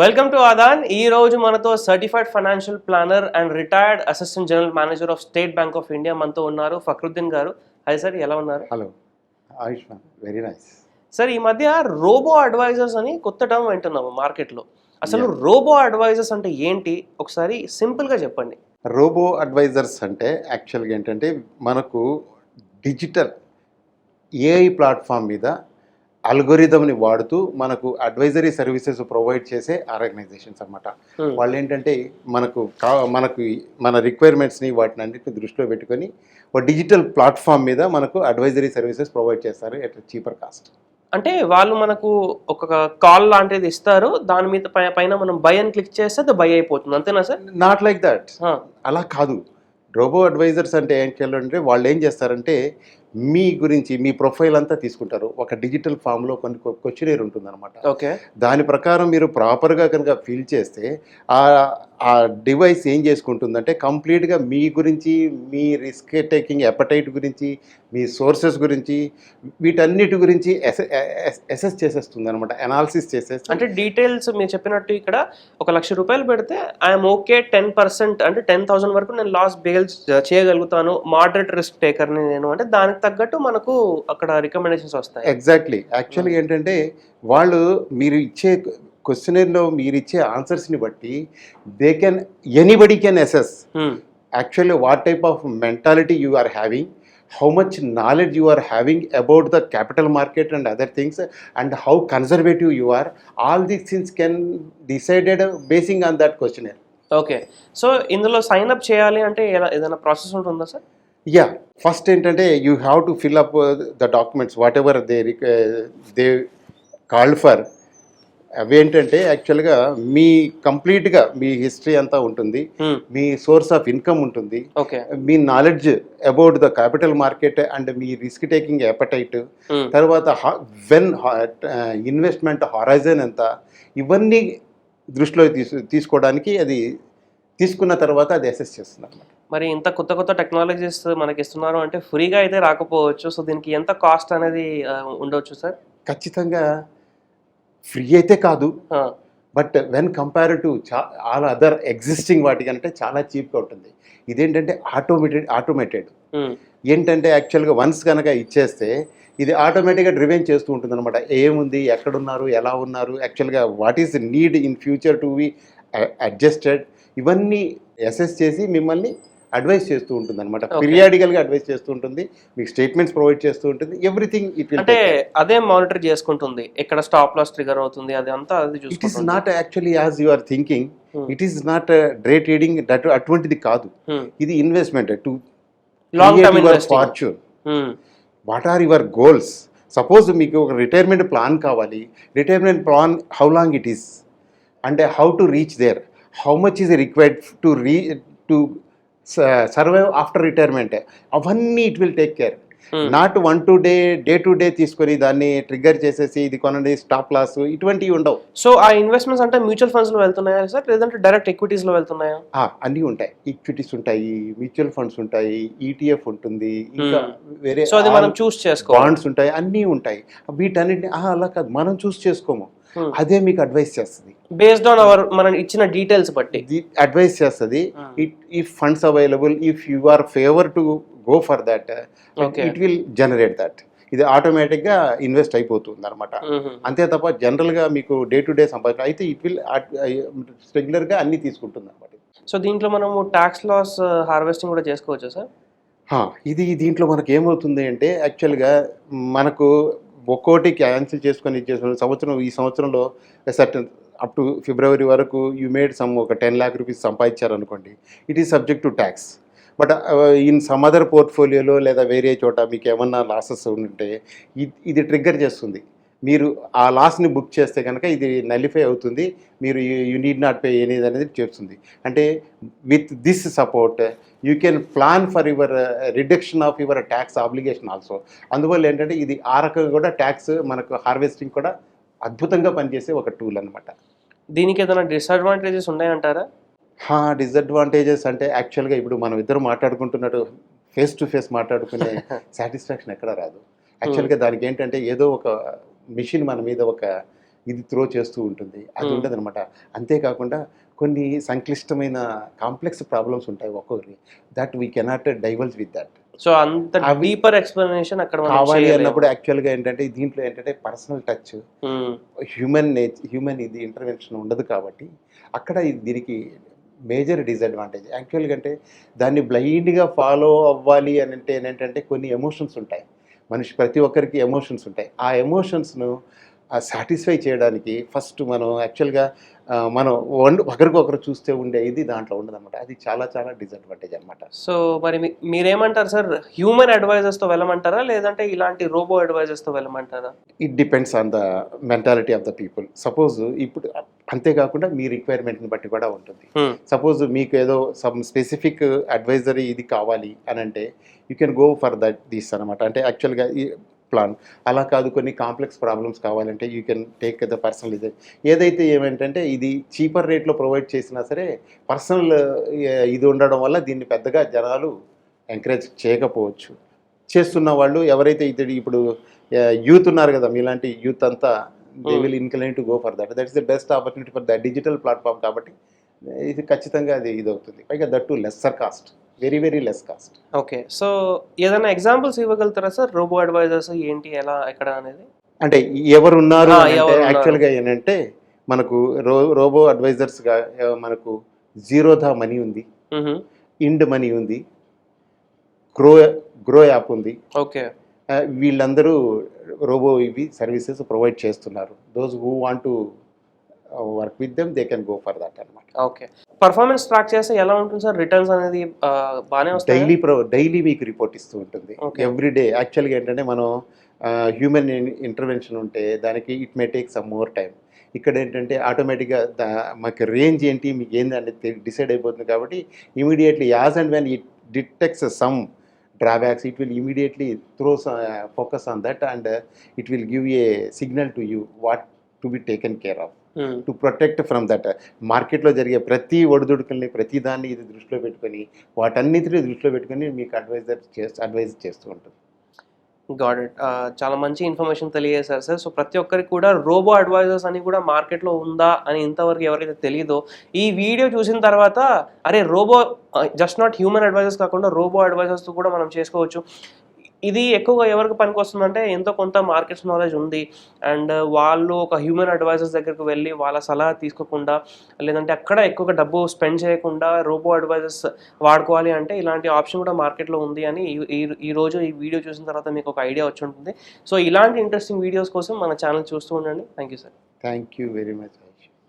Welcome to Aadan. ఈ రోజు మనతో certified financial planner and retired assistant general manager of state bank of India మనతో ఉన్నారు ఫక్రుద్దీన్ గారు. హాయ్ సార్, ఎలా ఉన్నారు? Hello Ayushman, very nice. Sir, ఈ మధ్య రోబో అడ్వైజర్స్ అని కొత్త టర్మ్ వింటున్నాము మార్కెట్లో. అసలు రోబో అడ్వైజర్స్ అంటే ఏంటి, ఒకసారి సింపుల్గా చెప్పండి. రోబో అడ్వైజర్స్ అంటే యాక్చువల్గా ఏంటంటే మనకు డిజిటల్ ఏఐ ప్లాట్ఫామ్ మీద అల్గోరిథంని వాడుతూ మనకు అడ్వైజరీ సర్వీసెస్ ప్రొవైడ్ చేసే ఆర్గనైజేషన్స్ అన్నమాట. వాళ్ళు ఏంటంటే మనకు మన రిక్వైర్మెంట్స్ని వాటిని అన్నింటిని దృష్టిలో పెట్టుకొని ఒక డిజిటల్ ప్లాట్ఫామ్ మీద మనకు అడ్వైజరీ సర్వీసెస్ ప్రొవైడ్ చేస్తారు ఎట్ చీపర్ కాస్ట్. అంటే వాళ్ళు మనకు ఒక కాల్ లాంటిది ఇస్తారు, దాని మీద పైన మనం బై అని క్లిక్ చేస్తే అది బై అయిపోతుంది, అంతేనా సార్? నాట్ లైక్ దట్, అలా కాదు. రోబో అడ్వైజర్స్ అంటే ఏంటంటే వాళ్ళు ఏం చేస్తారంటే మీ గురించి మీ ప్రొఫైల్ అంతా తీసుకుంటారు. ఒక డిజిటల్ ఫామ్లో కొన్ని క్వశ్చనర్ ఉంటుందన్నమాట. ఓకే, దాని ప్రకారం మీరు ప్రాపర్గా కనుక ఫిల్ చేస్తే ఆ డివైస్ ఏం చేసుకుంటుందంటే కంప్లీట్గా మీ గురించి, మీ రిస్క్ టేకింగ్ ఎపటైట్ గురించి, మీ సోర్సెస్ గురించి, వీటన్నిటి గురించి అసెస్ చేసేస్తుంది అనమాట, అనాలిసిస్ చేసేస్తుంది. అంటే డీటెయిల్స్ మీరు చెప్పినట్టు ఇక్కడ ₹1,00,000 పెడితే ఐఎమ్ ఓకే 10%, అంటే 10,000 వరకు నేను లాస్ చేయగలుగుతాను, మోడరేట్ రిస్క్ టేకర్ని నేను, అంటే దానికి తగ్గట్టు మనకు అక్కడ రికమెండేషన్స్ వస్తాయి. ఎగ్జాక్ట్లీ. యాక్చువల్గా ఏంటంటే వాళ్ళు మీరు ఇచ్చే క్వశ్చనర్లో మీరు ఇచ్చే ఆన్సర్స్ని బట్టి anybody can assess actually what type of mentality you are having, how much knowledge you are having about the capital market and other things, and how conservative you are. All these things can decided basing on that questionnaire. Okay, so ఇందులో sign up చేయాలి అంటే ఏదైనా process ఉంటుందా sir? Yeah, first ఏంటంటే you have to fill up the documents what ever they called for. అవి ఏంటంటే యాక్చువల్గా మీ కంప్లీట్గా మీ హిస్టరీ అంతా ఉంటుంది, మీ సోర్స్ ఆఫ్ ఇన్కమ్ ఉంటుంది, మీ knowledge about the capital market and మీ రిస్క్ టేకింగ్ ఎపటైట్, తర్వాత వెన్ ఇన్వెస్ట్మెంట్ హారైజన్ ఎంత, ఇవన్నీ దృష్టిలో తీసుకోవడానికి అది తీసుకున్న తర్వాత అది అసెస్ చేస్తుంది అన్నమాట. మరి ఇంత కొత్త కొత్త టెక్నాలజీస్ మనకి ఇస్తున్నారు అంటే ఫ్రీగా అయితే రాకపోవచ్చు, సో దీనికి ఎంత కాస్ట్ అనేది ఉండవచ్చు సార్? ఖచ్చితంగా ఫ్రీ అయితే కాదు, but when compare to all other existing వాటికంటే చాలా చీప్గా ఉంటుంది. ఇదేంటంటే ఆటోమేటెడ్ ఏంటంటే యాక్చువల్గా వన్స్ కనుక ఇచ్చేస్తే ఇది ఆటోమేటిక్గా డ్రివెన్ చేస్తూ ఉంటుంది అనమాట. ఏముంది, ఎక్కడున్నారు, ఎలా ఉన్నారు, యాక్చువల్గా what is need in future to be adjusted, ఇవన్నీ అసెస్ చేసి మిమ్మల్ని అడ్వైస్ చేస్తూ ఉంటుంది అనమాట. పీరియాడికల్గా అడ్వైస్ చేస్తూ ఉంటుంది, మీకు స్టేట్మెంట్స్ ప్రొవైడ్ చేస్తూ ఉంటుంది, ఎవ్రీథింగ్ ఇట్ విల్. అంటే అదే మానిటర్ చేసుకుంటుంది, ఎక్కడ స్టాప్ లాస్ ట్రిగర్ అవుతుంది, అది అంతా అది చూసుకుంటుంది. It is not actually as you are thinking, it is not day trading, అటువంటిది కాదు. ఇది investment to long term fortune. What are your goals? Suppose మీకు ఒక రిటైర్మెంట్ ప్లాన్ కావాలి, retirement plan how long it is, అంటే how to reach there, how much is required to survive after retirement, అవన్నీ it will take care. Not day to day తీసుకొని దాన్ని trigger చేసేసి ఇది కొనండి స్టాప్ లాస్, ఇటువంటివి ఉండవు. సో ఆ ఇన్వెస్ట్మెంట్స్ అంటే మ్యూచువల్ ఫండ్స్ లో వెళ్తున్నాయా సార్, లేదంటే డైరెక్ట్ ఎక్విటీస్ లో వెళ్తున్నాయా? అన్నీ ఉంటాయి, ఈక్విటీస్ ఉంటాయి, మ్యూచువల్ ఫండ్స్ ఉంటాయి, ఈటీఎఫ్ ఉంటుంది, ఇంకా వేరే మనం చూస్ చేసుకోవాలి, బాండ్స్ ఉంటాయి, అన్నీ ఉంటాయి. వీటన్నిటిని అలా కాదు, మనం చూస్ చేసుకోము, అదే మీకు అడ్వైస్ చేస్తుంది బేస్డ్ ఆన్ మనం ఇచ్చిన డీటెయిల్స్ బట్టి అడ్వైస్ చేస్తుంది. If funds available, if you are favour to go for that, it will generate that. ఇది ఆటోమేటిక్గా ఇన్వెస్ట్ అయిపోతుంది అనమాట. అంతే తప్ప జనరల్గా మీకు డే టు డే సంపాదన అయితే ఇట్ విల్ రెగ్యులర్గా అన్నీ తీసుకుంటుంది అనమాట. సో దీంట్లో మనము ట్యాక్స్ లాస్ హార్వెస్టింగ్ కూడా చేసుకోవచ్చా సార్? దీంట్లో మనకు ఏమవుతుంది అంటే యాక్చువల్గా మనకు ఒక్కోటి క్యాన్సిల్ చేసుకొని ఈ సంవత్సరంలో సర్టన్ అప్ టు ఫిబ్రవరి వరకు యూ మేడ్ ఒక 10 lakh రూపీస్ సంపాదించారనుకోండి, it is subject to tax. But in some other పోర్ట్ఫోలియోలో లేదా వేరే చోట మీకు ఏమన్నా లాసెస్ ఉంటే ఇది ట్రిగ్గర్ చేస్తుంది. మీరు ఆ లాస్ని బుక్ చేస్తే కనుక ఇది నలిఫై అవుతుంది, మీరు యూ నీడ్ నాట్ పే ఎనీది అనేది చెప్తుంది. అంటే with this support you can plan for your reduction of your tax obligation also. అందువల్ల ఏంటంటే ఇది ఆ రకంగా కూడా ట్యాక్స్ మనకు హార్వెస్టింగ్ కూడా అద్భుతంగా పనిచేసే ఒక టూల్ అనమాట. దీనికి ఏదైనా డిసడ్వాంటేజెస్ ఉన్నాయంటారా? డిసడ్వాంటేజెస్ అంటే యాక్చువల్గా ఇప్పుడు మనం ఇద్దరు మాట్లాడుకుంటున్నట్టు ఫేస్ టు ఫేస్ మాట్లాడుకునే సాటిస్ఫాక్షన్ ఎక్కడ రాదు. యాక్చువల్గా దానికి ఏంటంటే ఏదో ఒక మిషన్ మన మీద ఒక ఇది త్రో చేస్తూ ఉంటుంది, అది Hmm. ఉండదు అనమాట. అంతేకాకుండా కొన్ని సంక్లిష్టమైన కాంప్లెక్స్ ప్రాబ్లమ్స్ ఉంటాయి ఒక్కొక్కరికి, that we cannot డైవల్జ్ with that. So అంత అవి డీపర్ ఎక్స్ప్లెనేషన్ అక్కడ మనం కావాలి చేయలేము. అన్నప్పుడు యాక్చువల్గా ఏంటంటే దీంట్లో ఏంటంటే పర్సనల్ టచ్, Hmm. హ్యూమన్ ఇది ఇంటర్వెన్షన్ ఉండదు కాబట్టి అక్కడ దీనికి మేజర్ డిసడ్వాంటేజ్. యాక్చువల్గా అంటే దాన్ని బ్లైండ్గా ఫాలో అవ్వాలి అని అంటే ఏంటంటే కొన్ని ఎమోషన్స్ ఉంటాయి, మనిషి ప్రతి ఒక్కరికి ఎమోషన్స్ ఉంటాయి. ఆ ఎమోషన్స్ను సాటిస్ఫై చేయడానికి ఫస్ట్ మనం యాక్చువల్గా మనం ఒకరికొకరు చూస్తే ఉండే ఇది దాంట్లో ఉండదన్నమాట. అది చాలా చాలా డిసడ్వాంటేజ్ అనమాట. సో మరి మీరేమంటారు సార్, హ్యూమన్ అడ్వైజర్స్తో వెళ్ళమంటారా లేదంటే ఇలాంటి రోబో అడ్వైజర్స్తో వెళ్ళమంటారా? It depends on the mentality of the people. Suppose ఇప్పుడు అంతేకాకుండా మీ రిక్వైర్మెంట్ని బట్టి కూడా ఉంటుంది. Hmm. సపోజ్ మీకు ఏదో సమ్ స్పెసిఫిక్ అడ్వైజరీ ఇది కావాలి అని అంటే you can go for that this అనమాట. అంటే యాక్చువల్గా ఈ ప్లాన్ అలా కాదు, కొన్ని కాంప్లెక్స్ ప్రాబ్లమ్స్ కావాలంటే you can take the personal. ఏదైతే ఏమంటే ఇది చీపర్ రేట్లో ప్రొవైడ్ చేసినా సరే పర్సనల్ ఇది ఉండడం వల్ల దీన్ని పెద్దగా జనాలు ఎంకరేజ్ చేయకపోవచ్చు. చేస్తున్న వాళ్ళు ఎవరైతే ఇప్పుడు యూత్ ఉన్నారు కదా, మీలాంటి యూత్ అంతా they will incline to go for that. That is the best opportunity for the digital platform కాబట్టి ఇది ఖచ్చితంగా ఇది అవుతుంది. పైగా that to lesser cost, very very less cost. Okay, so ఏదైనా ఎగ్జాంపుల్స్ ఇవ్వగలుగుతారా సార్, రోబో అడ్వైజర్స్ ఏంటి, ఎలా, ఎక్కడ అనేది? అంటే ఎవరున్నారు అంటే ఎవరున్నారు? యాక్చువల్గా ఏంటంటే మనకు రోబో అడ్వైజర్స్గా మనకు జీరోధా మనీ ఉంది, ఇండ్ మనీ ఉంది, గ్రో యాప్ ఉంది. ఓకే. వీళ్ళందరూ రోబో ఇవి సర్వీసెస్ ప్రొవైడ్ చేస్తున్నారు. Those who want to work with them they can go for that అనమాట. ఓకే, పర్ఫార్మెన్స్ ట్రాక్ చేస్తే ఎలా ఉంటుంది సార్, రిటర్న్స్ అనేది బాగానే వస్తాయి? డైలీ మీకు రిపోర్ట్ ఇస్తూ ఉంటుంది, Okay. Every day. యాక్చువల్గా ఏంటంటే మనం హ్యూమన్ ఇంటర్వెన్షన్ ఉంటే దానికి it may take some more time. ఇక్కడ ఏంటంటే ఆటోమేటిక్గా మాకు రేంజ్ ఏంటి మీకు ఏంది అనేది డిసైడ్ అయిపోతుంది కాబట్టి immediately as and when it detects some drawbacks, it will immediately throw focus on that and it will give a signal to you what to be taken care of to protect from that. మార్కెట్లో జరిగే ప్రతి ఒడిదుడుకుల్ని ప్రతి దాన్ని ఇది దృష్టిలో పెట్టుకొని వాటన్నిటిని దృష్టిలో పెట్టుకొని మీకు అడ్వైజ్ చేస్తూ ఉంటుంది. Got it. చాలా మంచి ఇన్ఫర్మేషన్ తెలియజేశారు సార్. సో ప్రతి ఒక్కరికి కూడా రోబో అడ్వైజర్స్ అని కూడా మార్కెట్లో ఉందా అని ఇంతవరకు ఎవరైతే తెలియదో ఈ వీడియో చూసిన తర్వాత అరే robo just not human advisors కాకుండా రోబో అడ్వైజర్స్తో కూడా మనం చేసుకోవచ్చు. ఇది ఎక్కువగా ఎవరికి పనికి వస్తుందంటే ఎంతో కొంత మార్కెట్స్ నాలెడ్జ్ ఉంది అండ్ వాళ్ళు ఒక హ్యూమన్ అడ్వైజర్స్ దగ్గరికి వెళ్ళి వాళ్ళ సలహా తీసుకోకుండా లేదంటే అక్కడ ఎక్కువగా డబ్బు స్పెండ్ చేయకుండా రోబో అడ్వైజర్స్ వాడుకోవాలి అంటే ఇలాంటి ఆప్షన్ కూడా మార్కెట్లో ఉంది అని ఈ రోజు ఈ వీడియో చూసిన తర్వాత మీకు ఒక ఐడియా వచ్చి ఉంటుంది. సో ఇలాంటి ఇంట్రెస్టింగ్ వీడియోస్ కోసం మన ఛానల్ చూస్తూ ఉండండి. Thank you sir. Thank you very much.